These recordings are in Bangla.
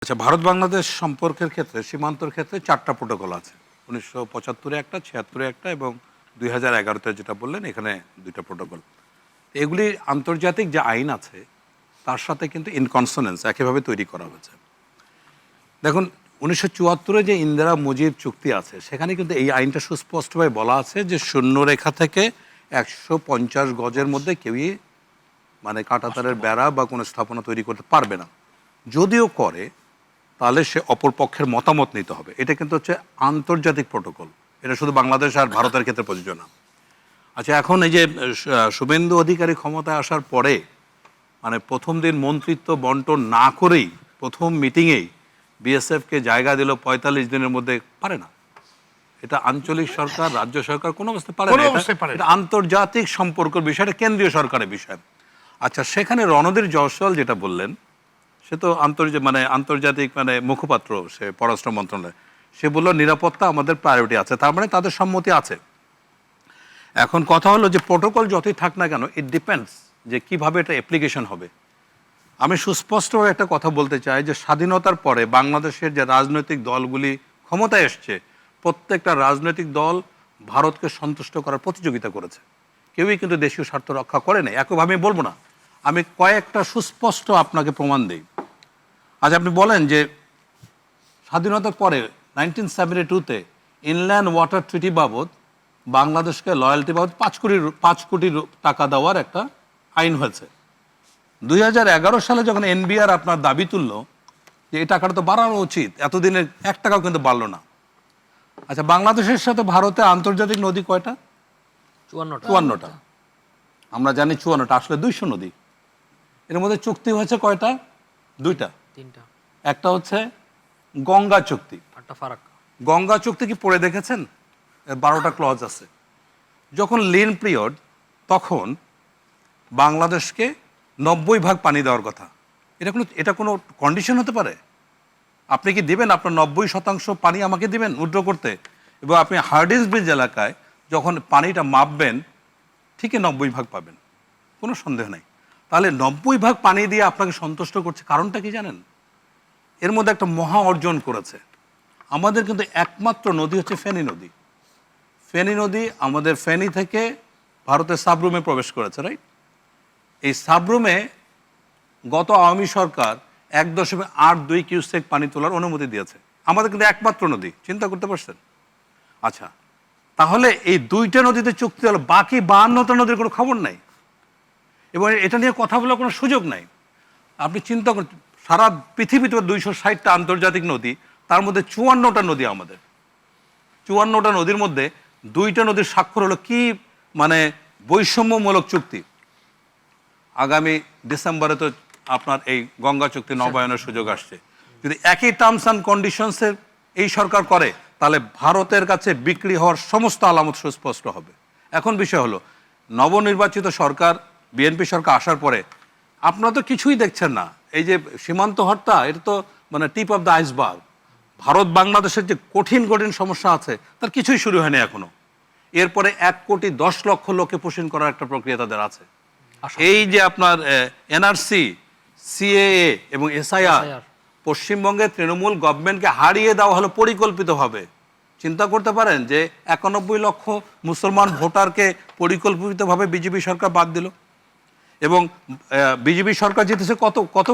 আচ্ছা, ভারত বাংলাদেশ সম্পর্কের ক্ষেত্রে সীমান্তর ক্ষেত্রে ৪টা প্রোটোকল আছে। ১৯৭৫-এ একটা, ৭৬-এ একটা এবং ২০১১-তে যেটা বললেন এখানে ২টা প্রোটোকল। এগুলি আন্তর্জাতিক যে আইন আছে তার সাথে কিন্তু ইনকনসোনেন্স একইভাবে তৈরি করা হয়েছে। দেখুন ১৯৭৪-এ যে ইন্দিরা মুজিব চুক্তি আছে সেখানে কিন্তু এই আইনটা সুস্পষ্টভাবে বলা আছে যে শূন্যরেখা থেকে ১৫০ গজের মধ্যে কেউই মানে কাঁটাতারের বেড়া বা কোনো স্থাপনা তৈরি করতে পারবে না। যদিও করে তাহলে সে অপর পক্ষের মতামত নিতে হবে। এটা কিন্তু হচ্ছে আন্তর্জাতিক প্রোটোকল। এটা শুধু বাংলাদেশ আর ভারতের ক্ষেত্রে প্রযোজ্য না। আচ্ছা, এখন এই যে শুভেন্দু অধিকারী ক্ষমতায় আসার পরে মানে প্রথম দিন মন্ত্রিত্ব বন্টন না করেই প্রথম মিটিংয়েই বিএসএফকে জায়গা দিল ৪৫ দিনের মধ্যে, পারে না। এটা আঞ্চলিক সরকার, রাজ্য সরকার কোনো অবস্থায় পারে না। এটা আন্তর্জাতিক সম্পর্কের বিষয়, এটা কেন্দ্রীয় সরকারের বিষয়। আচ্ছা, সেখানে রণধীর জয়সওয়াল যেটা বললেন সে তো আন্তর্জাতিক মুখপাত্র, সে পররাষ্ট্র মন্ত্রণালয়, সে বলল নিরাপত্তা আমাদের প্রায়োরিটি আছে, তার মানে তাদের সম্মতি আছে। এখন কথা হলো যে প্রোটোকল যতই থাক না কেন, ইট ডিপেন্ডস যে কিভাবে এটা অ্যাপ্লিকেশন হবে। আমি সুস্পষ্টভাবে একটা কথা বলতে চাই যে স্বাধীনতার পরে বাংলাদেশের যে রাজনৈতিক দলগুলি ক্ষমতায় এসছে, প্রত্যেকটা রাজনৈতিক দল ভারতকে সন্তুষ্ট করার প্রতিযোগিতা করেছে, কেউই কিন্তু দেশীয় স্বার্থ রক্ষা করে নাই। একইভাবে আমি বলবো না, আমি কয়েকটা সুস্পষ্ট আপনাকে প্রমাণ দিই। আজ আপনি বলেন যে স্বাধীনতার পরে 1972-তে ইনল্যান্ড ওয়াটার ট্রিটি বাবদ বাংলাদেশকে লয়্যালটি বাবদ ৫ কোটি টাকা দেওয়ার একটা আইন হয়েছে। ২০১১ সালে যখন এনবিআর আপনার দাবি তুলল যে এই টাকাটা তো বাড়ানো উচিত, এতদিনে ১ টাকাও কিন্তু বাড়লো না। আচ্ছা, বাংলাদেশের সাথে ভারতের আন্তর্জাতিক নদী কয়টা? ৫৪টা। আমরা জানি ৫৪টা, আসলে ২০০ নদী। এর মধ্যে চুক্তি হয়েছে কয়টা? 2টা। একটা হচ্ছে গঙ্গা চুক্তি। গঙ্গা চুক্তি কি পড়ে দেখেছেন? 12টা ক্লজ আছে। যখন লিন পিরিয়ড, তখন বাংলাদেশকে 90% পানি দেওয়ার কথা। এটা কোনো কন্ডিশন হতে পারে? আপনি কি দিবেন আপনার 90% পানি আমাকে দিবেন উইথড্র করতে? এবং আপনি হার্ডিঞ্জ ব্রিজ এলাকায় যখন পানিটা মাপবেন ঠিকই 90% পাবেন, কোনো সন্দেহ নেই। তাহলে 90% পানি দিয়ে আপনাকে সন্তুষ্ট করছে, কারণটা কি জানেন? এর মধ্যে একটা মহা অর্জন করেছে। আমাদের কিন্তু একমাত্র নদী হচ্ছে ফেনী নদী। ফেনী নদী আমাদের ফেনী থেকে ভারতের সাবরুমে প্রবেশ করেছে, রাইট? এই সাবরুমে গত আওয়ামী সরকার ১.৮২ কিউসেক পানি তোলার অনুমতি দিয়েছে। আমাদের কিন্তু একমাত্র নদী, চিন্তা করতে পারছেন? আচ্ছা, তাহলে এই 2টা নদীতে চুক্তি হলো, বাকি 52টা নদীর কোনো খবর নাই এবং এটা নিয়ে কথা বলার কোনো সুযোগ নাই। আপনি চিন্তা করুন, সারা পৃথিবীতে 260টা আন্তর্জাতিক নদী, তার মধ্যে 54টা নদী আমাদের। 54টা নদীর মধ্যে 2টা নদীর স্বাক্ষর হলো কি বৈষম্যমূলক চুক্তি। আগামী ডিসেম্বরে তো আপনার এই গঙ্গা চুক্তি নবায়নের সুযোগ আসছে। যদি একই টার্মস অ্যান্ড কন্ডিশনসের এই সরকার করে তাহলে ভারতের কাছে বিক্রি হওয়ার সমস্ত আলামত সুস্পষ্ট হবে। এখন বিষয় হলো, নবনির্বাচিত সরকার, বিএনপি সরকার আসার পরে আপনারা তো কিছুই দেখছেন না। এই যে সীমান্ত হত্যা, এটা তো tip of the iceberg. Bharat বাংলাদেশের যে কঠিন কঠিন সমস্যা আছে তার কিছুই শুরু হয়নি এখনো। এরপরে ১,১০,০০,০০০ লোককে পোষণ করার একটা প্রক্রিয়া তাদের আছে। এই যে আপনার এনআরসি, সিএএ এবং এসআইআর, পশ্চিমবঙ্গে তৃণমূল গভর্নমেন্টকে হারিয়ে দেওয়া হলো পরিকল্পিতভাবে। চিন্তা করতে পারেন যে ৯১ লক্ষ মুসলমান ভোটারকে পরিকল্পিতভাবে বিজেপি সরকার বাদ দিল এবং বিজেপি সরকার জিতেছে কত কত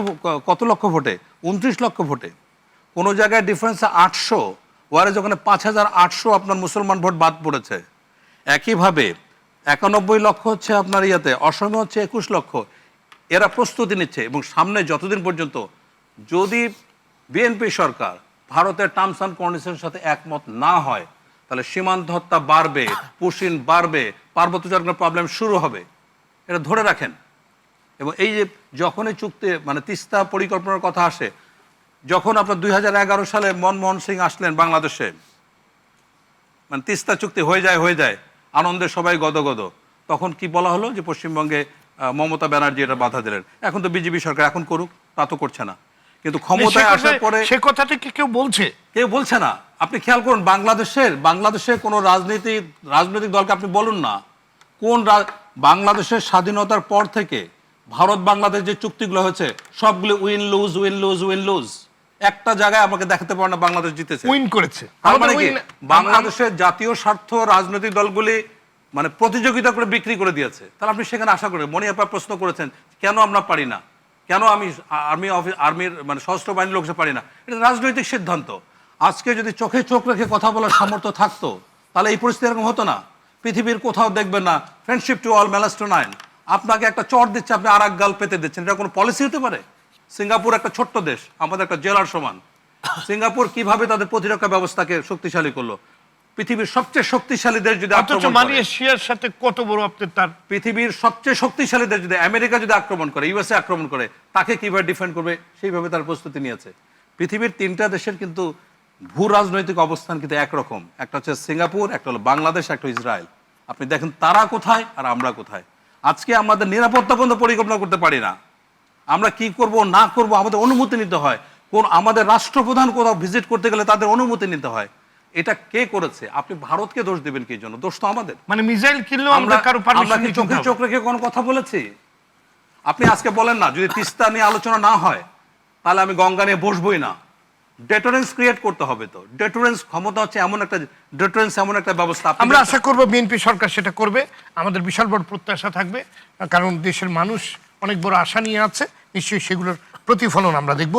কত লক্ষ ভোটে? ২৯ লক্ষ ভোটে। কোনো জায়গায় ডিফারেন্স ৮০০, ওয়ারে যখন ৫,৮০০ আপনার মুসলমান ভোট বাদ পড়েছে। একইভাবে ৯১ লক্ষ হচ্ছে আপনার অসমে হচ্ছে ২১ লক্ষ। এরা প্রস্তুতি নিচ্ছে এবং সামনে যতদিন পর্যন্ত যদি বিএনপি সরকার ভারতের টার্মস অ্যান্ড কন্ডিশনের সাথে একমত না হয় তাহলে সীমান্ত হত্যা বাড়বে, পুশিন বাড়বে, পার্বত্য চট্টগ্রামের প্রবলেম শুরু হবে। এটা ধরে রাখেন। এবং এই যে যখনই চুক্তি তিস্তা পরিকল্পনার কথা আসে, যখন আপনার ২০১১ সালে মনমোহন সিং আসলেন বাংলাদেশে, তিস্তা চুক্তি হয়ে যায় আনন্দে সবাই গদগদ, তখন কি বলা হলো যে পশ্চিমবঙ্গে মমতা ব্যানার্জি এটা বাধা দিলেন। এখন তো বিজেপি সরকার, এখন করুক, তা তো করছে না। কিন্তু ক্ষমতায় আসার পরে সে কথাটা কি কেউ বলছে না। আপনি খেয়াল করুন, বাংলাদেশের কোনো রাজনৈতিক দলকে আপনি বলুন না কোন বাংলাদেশের স্বাধীনতার পর থেকে ভারত বাংলাদেশ যে চুক্তিগুলো হয়েছে সবগুলো উইন লুজ। একটা জায়গায় আমাকে দেখাতে পারে না বাংলাদেশ জিতেছে, উইন করেছে। তার মানে কি বাংলাদেশের জাতীয় স্বার্থ রাজনৈতিক দলগুলি মানে প্রতিযোগিতা করে বিক্রি করে দিয়েছে। তাহলে আপনি সেখানে আশা করেন, মনি আপা প্রশ্ন করেছেন কেন আমরা পারি না, কেন আমি আর্মির মানে সশস্ত্র বাহিনীর লোক পারি না, এটা রাজনৈতিক সিদ্ধান্ত। আজকে যদি চোখে চোখ রেখে কথা বলার সামর্থ্য থাকতো তাহলে এই পরিস্থিতি এরকম হতো না। পৃথিবীর কোথাও দেখবেন না friendship to all malice to none, আপনাকে একটা চট দিচ্ছে, আপনি আর এক গাল পেতে দিচ্ছেন, এটা কোনো পলিসি হতে পারে? সিঙ্গাপুর একটা ছোট্ট দেশ, আমাদের একটা জেলার সমান। সিঙ্গাপুর কিভাবে তাদের প্রতিরক্ষা ব্যবস্থাকে শক্তিশালী করলো? পৃথিবীর সবচেয়ে শক্তিশালী দেশ যদি মালয়েশিয়ার সাথে কত বড় আপনার তার, পৃথিবীর সবচেয়ে শক্তিশালী দেশ যদি আমেরিকা যদি আক্রমণ করে, ইউএসএ আক্রমণ করে, তাকে কিভাবে ডিফেন্ড করবে সেইভাবে তার প্রস্তুতি নিয়েছে। পৃথিবীর 3টা দেশের কিন্তু ভূ রাজনৈতিক অবস্থান কিন্তু একরকম, একটা হচ্ছে সিঙ্গাপুর, একটা হলো বাংলাদেশ, একটা ইসরায়েল। আপনি দেখেন তারা কোথায় আর আমরা কোথায়। আজকে আমাদের নিরাপত্তা বন্ধ পরিকল্পনা করতে পারি না, আমরা কি করব না করব আমাদের অনুমতি নিতে হয়। কোন আমাদের রাষ্ট্রপ্রধান কোথাও ভিজিট করতে গেলে তাদের অনুমতি নিতে হয়। এটা কে করেছে? আপনি ভারতকে দোষ দিবেন কি জন্য? দোষ তো আমাদের। মানে মিসাইল কিনলেও আমরা কারো পারমিশন নিতে হবে। চোখে চোখ রেখে কোনো কথা বলেছি? আপনি আজকে বলেন না যদি তিস্তা নিয়ে আলোচনা না হয় তাহলে আমি গঙ্গা নিয়ে বসবই না। ডেটারেন্স ক্রিয়েট করতে হবে। তো ডেটারেন্স ক্ষমতা হচ্ছে এমন একটা ব্যবস্থা। আমরা আশা করব বিএনপি সরকার সেটা করবে, আমাদের বিশাল বড় প্রত্যাশা থাকবে, কারণ দেশের মানুষ অনেক বড় আশা নিয়ে আছে, নিশ্চয়ই সেগুলোর প্রতিফলন আমরা দেখব।